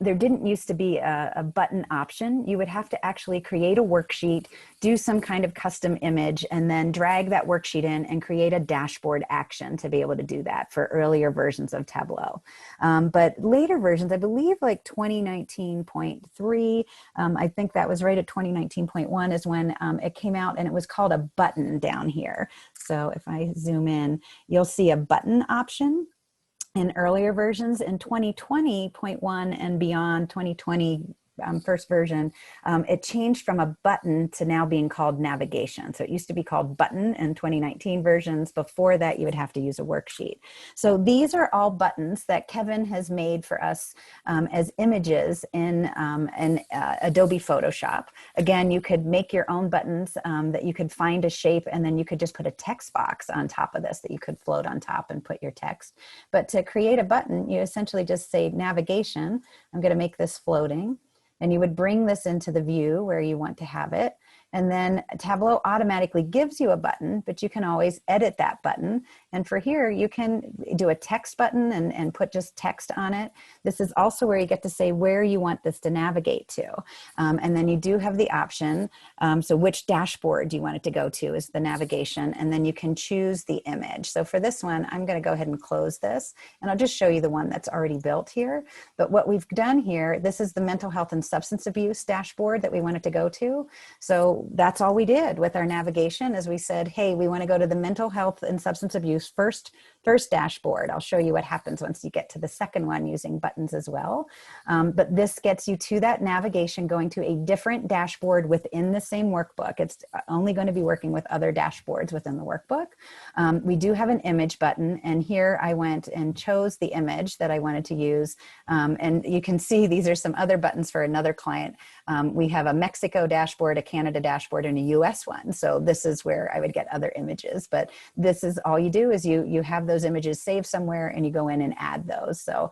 there didn't used to be a button option. You would have to actually create a worksheet, do some kind of custom image, and then drag that worksheet in and create a dashboard action to be able to do that for earlier versions of Tableau. But later versions, I believe like 2019.3, I think that was right at 2019.1 is when it came out, and it was called a button down here. So if I zoom in, you'll see a button option. In earlier versions, in 2020.1 and beyond, 2020 first version, it changed from a button to now being called navigation. So it used to be called button in 2019 versions. Before that, you would have to use a worksheet. So these are all buttons that Kevin has made for us as images in Adobe Photoshop. Again, you could make your own buttons that you could find a shape, and then you could just put a text box on top of this that you could float on top and put your text. But to create a button, you essentially just say navigation. I'm going to make this floating. and you would bring this into the view where you want to have it. And then Tableau automatically gives you a button, but you can always edit that button. And for here, you can do a text button and put just text on it. This is also where you get to say where you want this to navigate to. And then you do have the option. So which dashboard do you want it to go to is the navigation. And then you can choose the image. So for this one, I'm going to go ahead and close this. And I'll just show you the one that's already built here. But what we've done here, this is the mental health and substance abuse dashboard that we wanted to go to. So that's all we did with our navigation is we said, hey, we want to go to the mental health and substance abuse first dashboard. I'll show you what happens once you get to the second one using buttons as well. But this gets you to that navigation going to a different dashboard within the same workbook. It's only going to be working with other dashboards within the workbook. We do have an image button, and here I went and chose the image that I wanted to use. And you can see these are some other buttons for another client. We have a Mexico dashboard, a Canada dashboard, and a US one. So this is where I would get other images, but this is all you do is you have those images saved somewhere and you go in and add those. So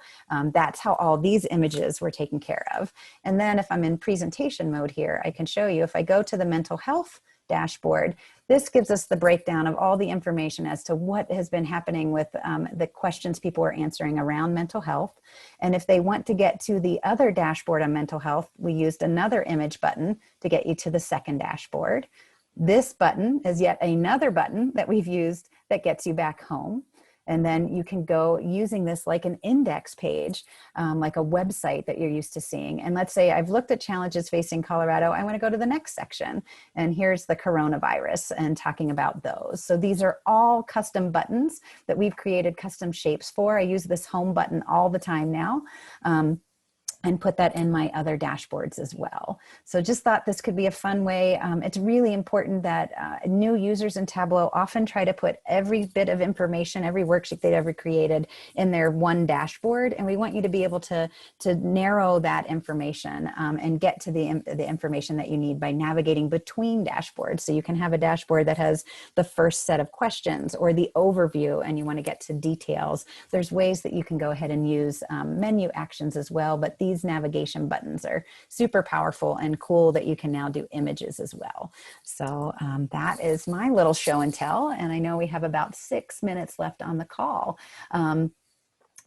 that's how all these images were taken care of. And then if I'm in presentation mode here, I can show you if I go to the mental health dashboard, this gives us the breakdown of all the information as to what has been happening with the questions people are answering around mental health. And if they want to get to the other dashboard on mental health, we used another image button to get you to the second dashboard. This button is yet another button that we've used that gets you back home. And then you can go using this like an index page, like a website that you're used to seeing. And let's say I've looked at challenges facing Colorado. I want to go to the next section. And here's the coronavirus and talking about those. So these are all custom buttons that we've created custom shapes for. I use this home button all the time now. And put that in my other dashboards as well. So just thought this could be a fun way. It's really important that new users in Tableau often try to put every bit of information, every worksheet they've ever created in their one dashboard. And we want you to be able to narrow that information and get to the information that you need by navigating between dashboards. So you can have a dashboard that has the first set of questions or the overview and you want to get to details. There's ways that you can go ahead and use menu actions as well, but these navigation buttons are super powerful and cool that you can now do images as well. So that is my little show and tell. And I know we have about 6 minutes left on the call.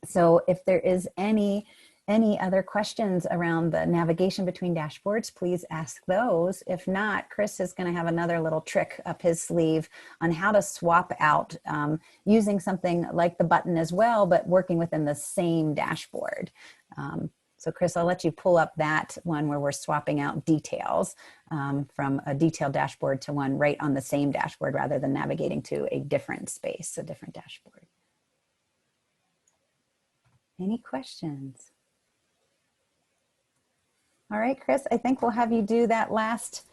So if there is any other questions around the navigation between dashboards, please ask those. If not, Chris is going to have another little trick up his sleeve on how to swap out using something like the button as well, but working within the same dashboard. So Chris, I'll let you pull up that one where we're swapping out details from a detailed dashboard to one right on the same dashboard rather than navigating to a different space, a different dashboard. Any questions? All right, Chris, I think we'll have you do that last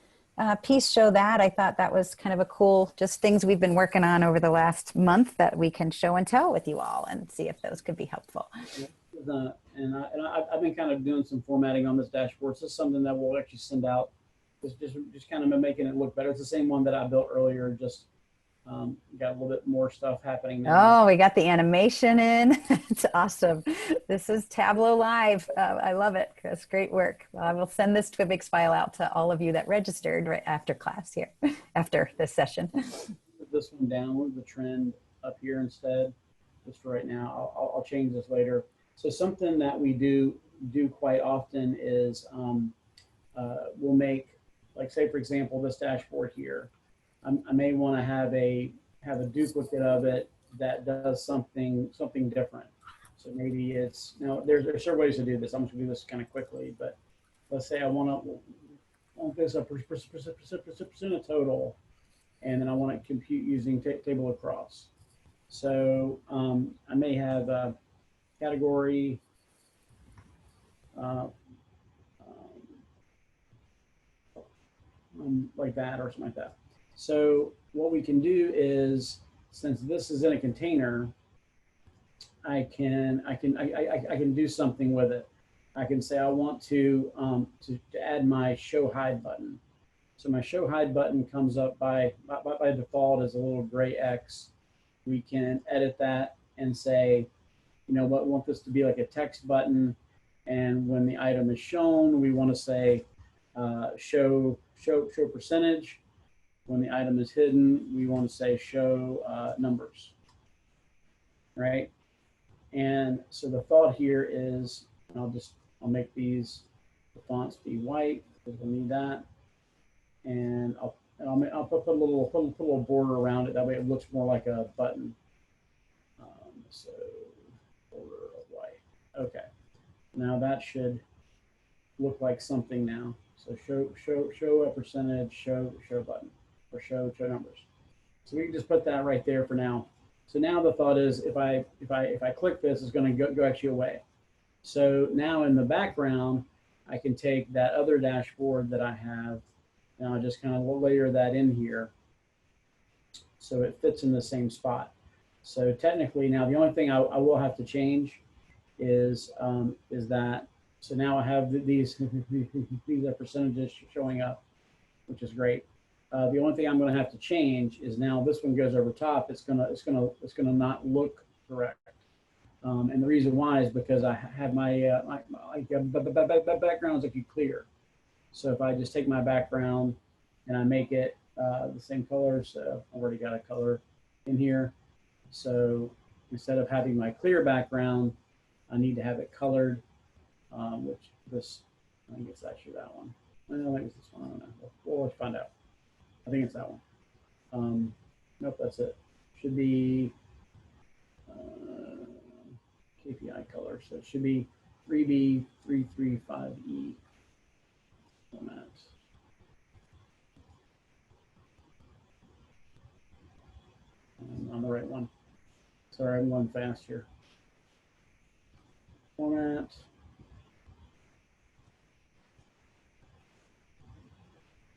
piece, show that. I thought that was kind of a cool, just things we've been working on over the last month that we can show and tell with you all and see if those could be helpful. And I've been kind of doing some formatting on this dashboard. So this is something that we'll actually send out, just kind of making it look better. It's the same one that I built earlier, just got a little bit more stuff happening now. Oh, we got the animation in. It's awesome. This is Tableau Live. I love it, Chris. Great work. Well, I will send this TwibX file out to all of you that registered right after class here, after this session. Put this one down, move the trend up here instead, just for right now. I'll change this later. So something that we do quite often is we'll make, like say for example, this dashboard here. I may want to have a duplicate of it that does something different. So maybe it's, there's several ways to do this. I'm just going to do this kind of quickly, but let's say I want this a percent of total, and then I want to compute using table across. So I may have a category like that or something like that. So what we can do is, since this is in a container, I can do something with it. I can say I want to add my show hide button. So my show hide button comes up by default as a little gray X. We can edit that and say, you know what, we want this to be like a text button, And when the item is shown, we want to say show percentage. When the item is hidden, we want to say show numbers, right? And so the thought here is, I'll make these, the fonts be white because we'll need that. And I'll put a little border around it. That way it looks more like a button. So border of white. Okay. Now that should look like something now. So show a percentage, show button, or show numbers. So we can just put that right there for now. So now the thought is, if I click this, it's going to go actually away. So now in the background, I can take that other dashboard that I have, and I'll just kind of layer that in here, so it fits in the same spot. So technically, now the only thing I will have to change is that. So now I have these are percentages showing up, which is great. The only thing I'm going to have to change is now this one goes over top. It's gonna not look correct, and the reason why is because I have my background is actually clear. So if I just take my background and I make it the same color, so I've already got a color in here. So instead of having my clear background, I need to have it colored, which this, I think it's actually that one. I think it's this one, I don't know. We'll find out. I think it's that one. Nope, that's it. Should be KPI color. So it should be 3B335E format. On the right one. Sorry, I'm going fast here. Format.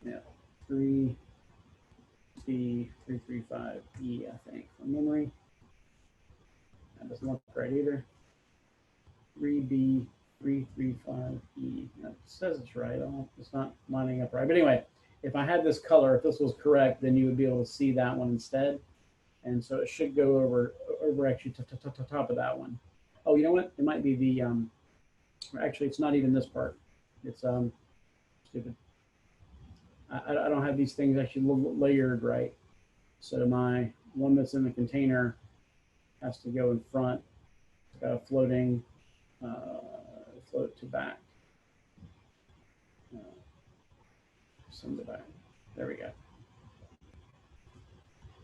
Yeah, 3B335E, I think, from memory. That doesn't look right either. 3B335E. That says it's right. It's not lining up right. But anyway, if I had this color, if this was correct, then you would be able to see that one instead. And so it should go over actually to top of that one. Oh, you know what? It might be the actually it's not even this part. It's stupid. I don't have these things actually layered right. So my one that's in the container has to go in front. It's got a floating float to back. Send it back. There we go.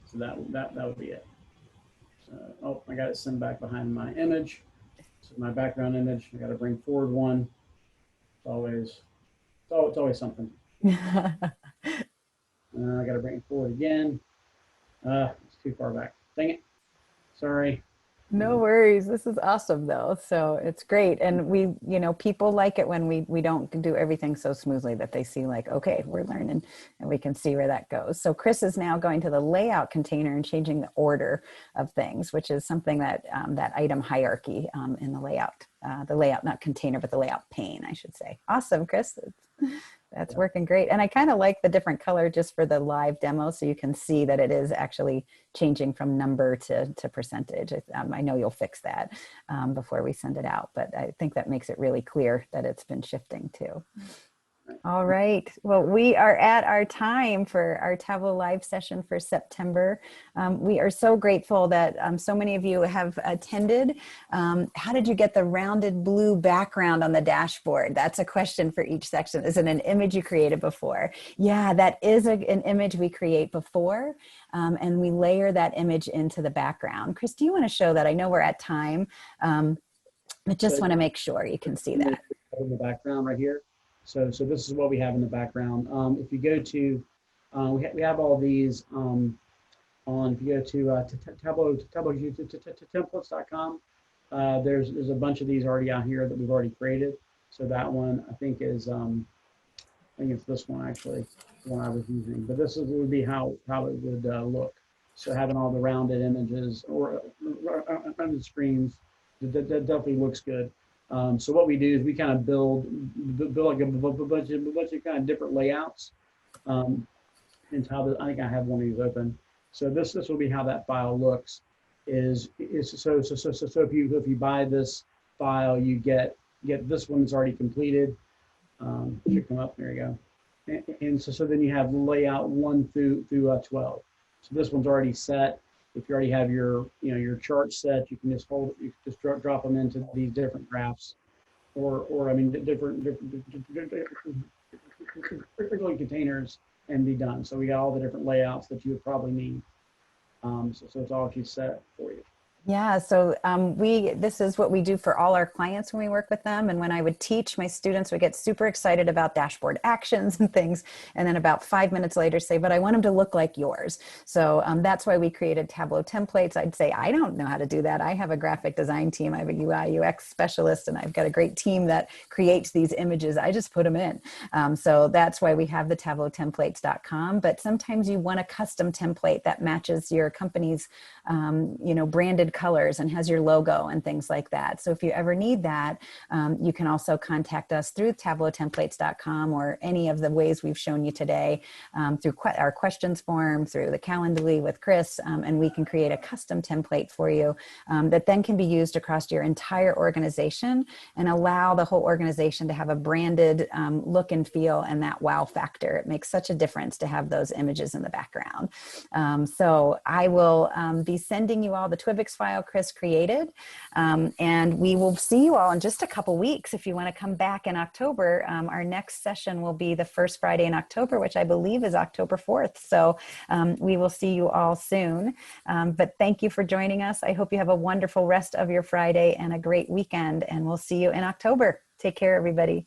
So that would be it. So, oh, I got it sent back behind my image. So my background image, I got to bring forward one. It's always something. I got to bring it forward again. It's too far back. Dang it. Sorry. No worries. This is awesome though. So it's great. And we, people like it when we don't do everything so smoothly that they see like, okay, we're learning and we can see where that goes. So Chris is now going to the layout container and changing the order of things, which is something that that item hierarchy in the layout, not container, but the layout pane, I should say. Awesome, Chris. That's working great. And I kind of like the different color just for the live demo, so you can see that it is actually changing from number to percentage. I know you'll fix that before we send it out, but I think that makes it really clear that it's been shifting too. All right. Well, we are at our time for our Tableau Live session for September. We are so grateful that so many of you have attended. How did you get the rounded blue background on the dashboard? That's a question for each section. Is it an image you created before? Yeah, that is an image we create before, and we layer that image into the background. Chris, do you want to show that? I know we're at time, but just want to make sure you can see that. In the background right here. So this is what we have in the background. If you go to, we have all these on, if you go to Tableau Templates.com, there's a bunch of these already out here that we've already created. So that one I think is, I think it's this one actually, the one I was using. But this would be how it would look. So having all the rounded images or rounded screens, that definitely looks good. So what we do is we kind of build like a bunch of kind of different layouts. And how I think I have one of these open. So this will be how that file looks. So if you buy this file, you get get this one that's already completed. Should come up, there you go. And so then you have layout 1 through 12. So this one's already set. If you already have your chart set, you can just you can just drop them into these different graphs, or I mean different containers and be done. So we got all the different layouts that you would probably need. So it's all set for you. Yeah, so this is what we do for all our clients when we work with them. And when I would teach, my students would get super excited about dashboard actions and things. And then about 5 minutes later say, but I want them to look like yours. So that's why we created Tableau Templates. I'd say, I don't know how to do that. I have a graphic design team. I have a UI UX specialist, and I've got a great team that creates these images. I just put them in. So that's why we have the tableautemplates.com. But sometimes you want a custom template that matches your company's, branded colors and has your logo and things like that. So if you ever need that, you can also contact us through tableautemplates.com or any of the ways we've shown you today, through our questions form, through the Calendly with Chris, and we can create a custom template for you that then can be used across your entire organization and allow the whole organization to have a branded look and feel and that wow factor. It makes such a difference to have those images in the background. So I will be sending you all the Twibix file Chris created. And we will see you all in just a couple weeks. If you want to come back in October, our next session will be the first Friday in October, which I believe is October 4th. So we will see you all soon. But thank you for joining us. I hope you have a wonderful rest of your Friday and a great weekend, and we'll see you in October. Take care, everybody.